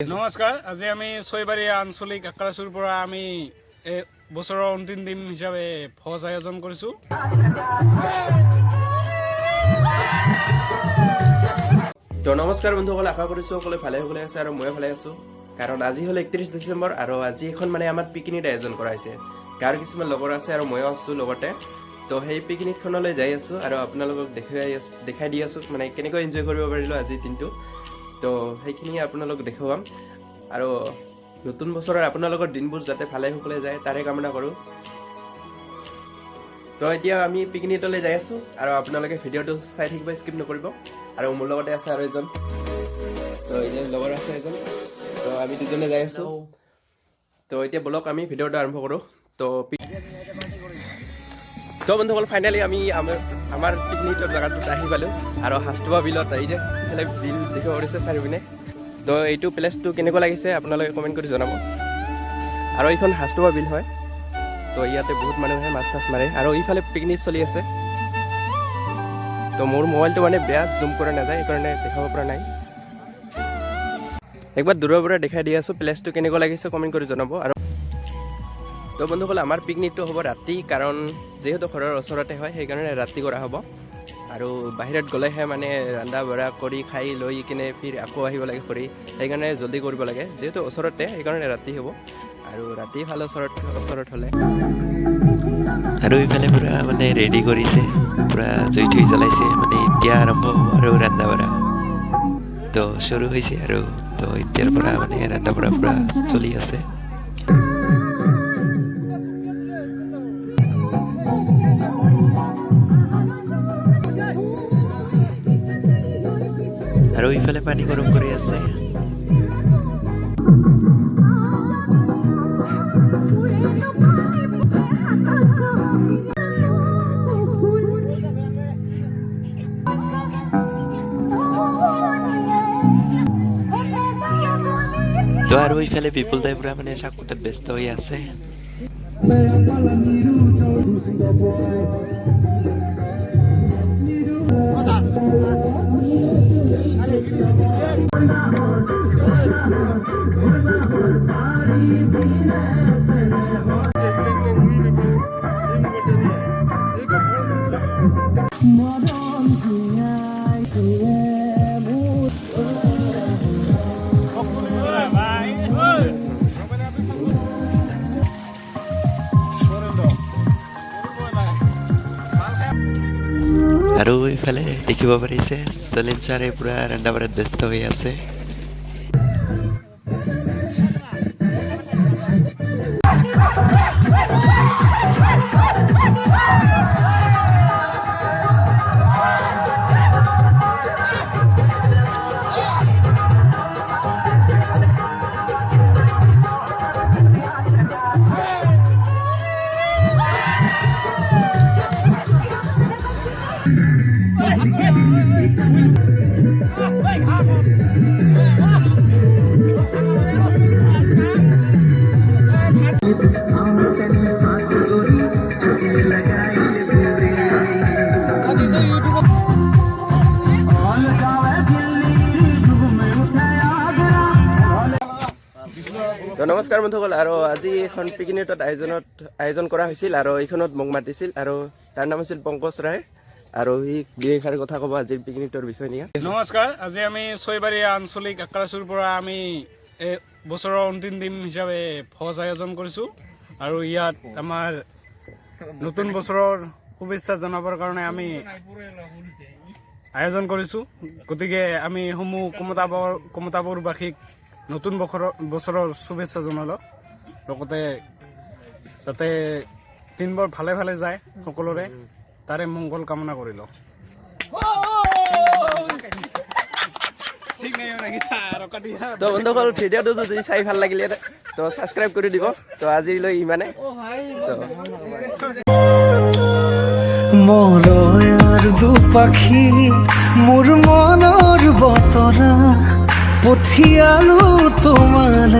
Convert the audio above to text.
নমস্কাৰ, আজি আমি চৈবাৰী আঞ্চলিক AKRSUৰ পৰা আমি বছৰৰ অন্তিম দিন হিচাপে ভোজ আয়োজন কৰিছোঁ। তো নমস্কাৰ বন্ধুসকল, আশা কৰিছোঁ সকলোৱে ভালে আছে আৰু ময়ো ভালে আছোঁ। কাৰণ আজি হ'ল 31 ডিচেম্বৰ আৰু আজি এখন আমাৰ পিকনিক আয়োজন কৰা হৈছে। গাঁৱৰ কিছুমান লগৰ আছে আৰু ময়ো আছোঁ লগতে। তো সেই পিকনিকখনলৈ যাই আছোঁ আৰু আপোনালোকক দেখাই দি আছোঁ কেনেকৈ এনজয় কৰিব পাৰিলোঁ আজিৰ দিনটো। তো সেইখিনি আপোনালোক দেখুৱাম আৰু নতুন বছৰৰ আপোনালোকৰ দিনবোৰ যাতে ভালে কুশলে যায় তাৰে কামনা কৰোঁ। তো এতিয়া আমি পিকনিকলৈ যাই আছোঁ আৰু আপোনালোকে ভিডিঅ'টো চাই থাকিব, স্কিপ নকৰিব। আৰু মোৰ লগতে আছে আৰু এজন, তো এই লগৰ আছে এজন, তো আমি দুজনে যাই আছোঁ। তো এতিয়া বলক আমি ভিডিঅ'টো আৰম্ভ কৰোঁ। তো বন্ধুসকল, ফাইনেলি আমি আমাৰ পিকনিকৰ জেগাটোত আহি পালোঁ আৰু হাছদোবা বিলত এই যে ইফালে বিল দেখিব পাৰিছে চাৰিপিনে। তো এইটো প্লেচটো কেনেকুৱা লাগিছে আপোনালোকে কমেণ্ট কৰি জনাব। আৰু এইখন হাছদোবা বিল হয়। তো ইয়াতে বহুত মানুহে মাছ মাৰে আৰু এইফালে পিকনিক চলি আছে। তো মোৰ মোবাইলটো বেয়া জুম কৰা নাযায়, সেইকাৰণে দেখাব পৰা নাই। একবাৰ দূৰৰ পৰা দেখাই দি আছোঁ প্লেচটো কেনেকুৱা লাগিছে কমেণ্ট কৰি জনাব। আৰু তো বন্ধুসকল, আমাৰ পিকনিকটো হ'ব ৰাতি, কাৰণ যিহেতু ঘৰৰ ওচৰতে হয় সেইকাৰণে ৰাতি কৰা হ'ব। আৰু বাহিৰত গ'লেহে ৰন্ধা বঢ়া কৰি খাই লৈ কিনে ফিৰ আকৌ আহিব লাগে ঘূৰি, সেইকাৰণে জল্দি কৰিব লাগে। যিহেতু ওচৰতে সেইকাৰণে ৰাতি হ'ব আৰু ৰাতি ভাল ওচৰত হ'লে। আৰু ইফালে পুৰা ৰেডি কৰিছে, পুৰা জুই থুই জ্বলাইছে, এতিয়া আৰম্ভ হ'ব আৰু ৰন্ধা বঢ়া। তো শুৰু হৈছে আৰু তো এতিয়াৰ পৰা ৰন্ধা বঢ়া পুৰা চলি আছে। আৰু ইফালে পানী গৰম কৰি আছে। তো আৰু ইফালে বিপুল দাই পুৰা চাকুটাত ব্যস্ত হৈ আছে। আৰু ইফালে দেখিব পাৰিছে চলিন ছাৰে পুৰা ৰন্ধা বঢ়াত ব্যস্ত হৈ আছে। তো নমস্কাৰ বন্ধুসকল, আৰু আজি এখন পিকনিকত আয়োজন কৰা হৈছিল আৰু এইখনত মোক মাতিছিল আৰু তাৰ নাম আছিল পংকজ ৰায়। আৰু সি দুইষাৰ কথা ক'ব আজিৰ পিকনিকৰ বিষয়ে নিয়ে। নমস্কাৰ, আজি আমি চৈবাৰী আঞ্চলিক AKRSUৰ পৰা আমি বছৰৰ অন্তিম দিন হিচাপে ভোজ আয়োজন কৰিছোঁ। আৰু ইয়াত আমাৰ নতুন বছৰৰ শুভেচ্ছা জনাবৰ কাৰণে আমি আয়োজন কৰিছোঁ। গতিকে আমি সমূহ কমতাপুৰবাসীক নতুন বছৰৰ শুভেচ্ছা জনালোঁ। লগতে যাতে দিনবোৰ ভালে ভালে যায় সকলোৰে, তাৰে মংগল কামনা কৰিলোঁ। তো বন্ধুসকল, ভিডিঅ'টো যদি চাই ভাল লাগিলে তো ছাবস্ক্ৰাইব কৰি দিব। তো আজিলৈ ইমানে। মৰয়াৰ দুপাখি মোৰ মনৰ বতৰা পঠিয়ালো তোমালৈ।